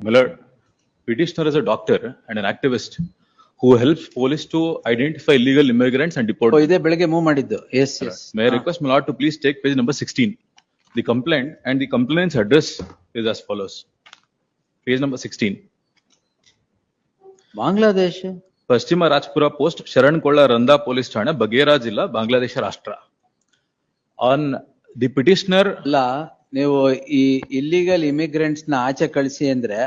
Miller, petitioner is a doctor and an activist who helps police to identify illegal immigrants and deport O, them. ಇದೇ ಬೆಳಗ್ಗೆ move ಮಾಡಿದ್ದು. Yes yes. May I request my lord to please take page number 16. The complaint and the complaint's address is as follows. Page number 16. Bangladesh. Paschima Rajpura Post, Sharan Kolla Randa Police Thana, Baghera Jilla, Bangladesh Rashtra. On the petitioner, ಅಲ್ಲ, ನೀವು ಈ illegal immigrants ನ ಆಚೆ ಕಳಿಸಿ ಅಂದ್ರೆ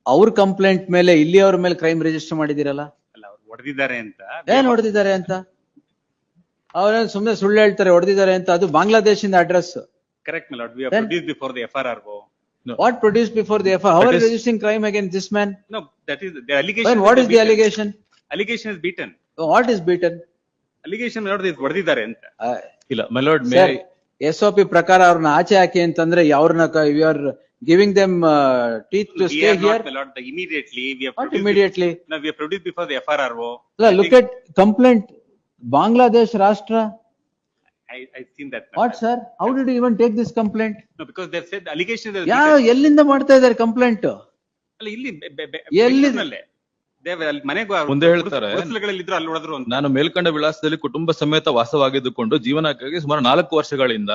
ಅವ್ರ complaint ಮೇಲೆ ಇಲ್ಲಿ ಅವ್ರ ಮೇಲೆ ಕ್ರೈಮ್ ರಿಜಿಸ್ಟರ್ ಮಾಡಿದಿರಲ್ಲ? ಅಲ್ಲ ಅವ್ರು ಹೊಡೆದಿದ್ದಾರೆ ಅಂತ. ಏನ್ ಹೊಡೆದಿದ್ದಾರೆ ಅಂತ? ಅವ್ರೇನ್ ಸುಮ್ನೆ ಸುಳ್ಳು ಹೇಳ್ತಾರೆ ಹೊಡೆದಿದ್ದಾರೆ ಅಂತ? ಅದು ಬಾಂಗ್ಲಾದೇಶಿಂದ address. Correct, my lord. We have Then- produced before the FRRO. What produce before the FIR? How That are is- registering crime against this man? No, that is the allegation. When what is the allegation? Allegation is beaten. What is beaten? Allegation my lord is ಹೊಡೆದಿದ್ದಾರೆ ಅಂತ. illa, my lord, may I, SOP ಪ್ರಕಾರ ಅವ್ರನ್ನ ಆಚೆ ಹಾಕಿ ಅಂತಂದ್ರೆ ಅವ್ರನ್ನ you are giving them teeth to We stay are here? not, my lord, the immediately we have Not produced. immediately. No, we have produced before the FRRO. Look at complaint. Bangladesh Rashtra. I seen that. my What lord. sir? How did you even take this complaint? No, because they said the allegation is ಯಾವ ಎಲ್ಲಿಂದ ಮಾಡ್ತಾ ಇದ್ದಾರೆ complaint? ಅಲ್ಲ ಇಲ್ಲಿ ಎಲ್ಲಿ- ಬೆಂಗಳೂರಿನಲ್ಲೇ. ದೇವ ಅಲ್ಲಿ ಮನೆಗೂ ಮುಂದೆ ಹೇಳ್ತಾರೆ. ಇದ್ರು ಅಲ್ಲಿ ಹೊಡೆದ್ರು ಅಂತ. ನಾನು ಮೇಲ್ಕಂಡ ವಿಳಾಸದಲ್ಲಿ ಕುಟುಂಬ ಸಮೇತ ವಾಸವಾಗಿದ್ದುಕೊಂಡು ಜೀವನಕ್ಕಾಗಿ ಸುಮಾರು 4 ವರ್ಷಗಳಿಂದ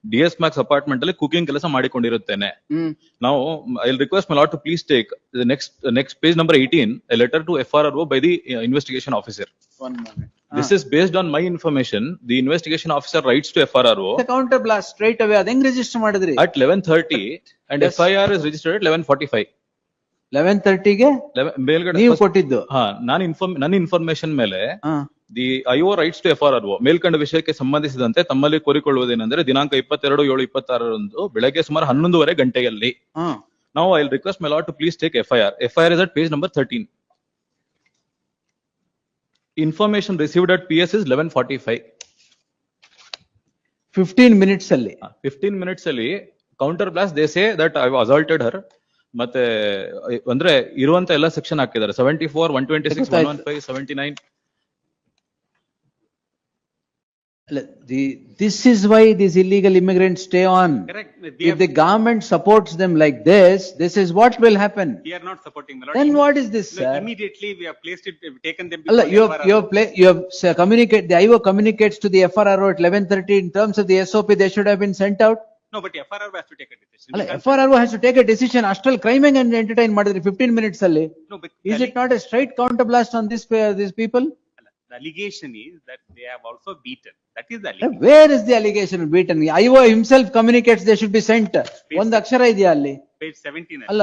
DS Max ಅಪಾರ್ಟ್ಮೆಂಟ್ ಅಲ್ಲಿ ಕುಕಿಂಗ್ ಕೆಲಸ ಮಾಡಿಕೊಂಡಿರುತ್ತೇನೆ. ನಾವು I request my lord to please take the next page number 18, a letter to FRRO by the investigation officer. One moment. This is based on my information. The investigation officer writes to FRRO counter blast straight away. ಅದ್ ಹೆಂಗ್ register ಮಾಡಿದ್ರಿ? at 11:30 and Yes. FIR is registered at 11:45. 11:30ಗೆ ಮೇಲ್ಗಡೆ ನೀವು ಕೊಟ್ಟಿದ್ದು? ಹಾ, ನನ್ನ information ಮೇಲೆ ಹಾ. The IO writes to FRRO ಮೇಲ್ಕಂಡ ವಿಷಯಕ್ಕೆ ಸಂಬಂಧಿಸಿದಂತೆ ತಮ್ಮಲ್ಲಿ ಕೋರಿಕೊಳ್ಳುವುದೇನೆಂದರೆ ದಿನಾಂಕ 22/7/26 ಬೆಳಗ್ಗೆ ಸುಮಾರು 11:30 ಗಂಟೆಯಲ್ಲಿ ಹಾ. now I'll request my lord to please take FIR. FIR is at page number 13. Information received at PS is 11:45. 15 minutes ಅಲ್ಲಿ. 15 minutes ಅಲ್ಲಿ counter blast they say that I assaulted her. ಮತ್ತೆ ಅಂದ್ರೆ ಇರುವಂತ ಎಲ್ಲ ಸೆಕ್ಷನ್ ಹಾಕಿದ್ದಾರೆ 74, 126, 115, 79. This is why these illegal immigrants stay on. Correct. If the government supports them like this is what will happen. We are not supporting, my lord. Then what is this, No, sir? immediately we have placed it, we have taken them. Allah, before the FRRO. you have communicate, the IO communicates to the FRRO at 11:30 in terms of the SOP, they should have been sent out. No, but FRRO has to take a decision. Allah, We can't- FRRO has to take a decision. Astral crime and entertain ಮಾಡಿದ್ರಿ 15 minutes ಅಲ್ಲಿ. No, but Is it not a straight counter blast on these people? the allegation is that they have also beaten. That is the allegation. Where is the allegation beaten? IO himself communicates they should be sent. ಒಂದ್ ಅಕ್ಷರ ಇದೆಯಾ ಅಲ್ಲಿ? Page 17. ಅಲ್ಲ,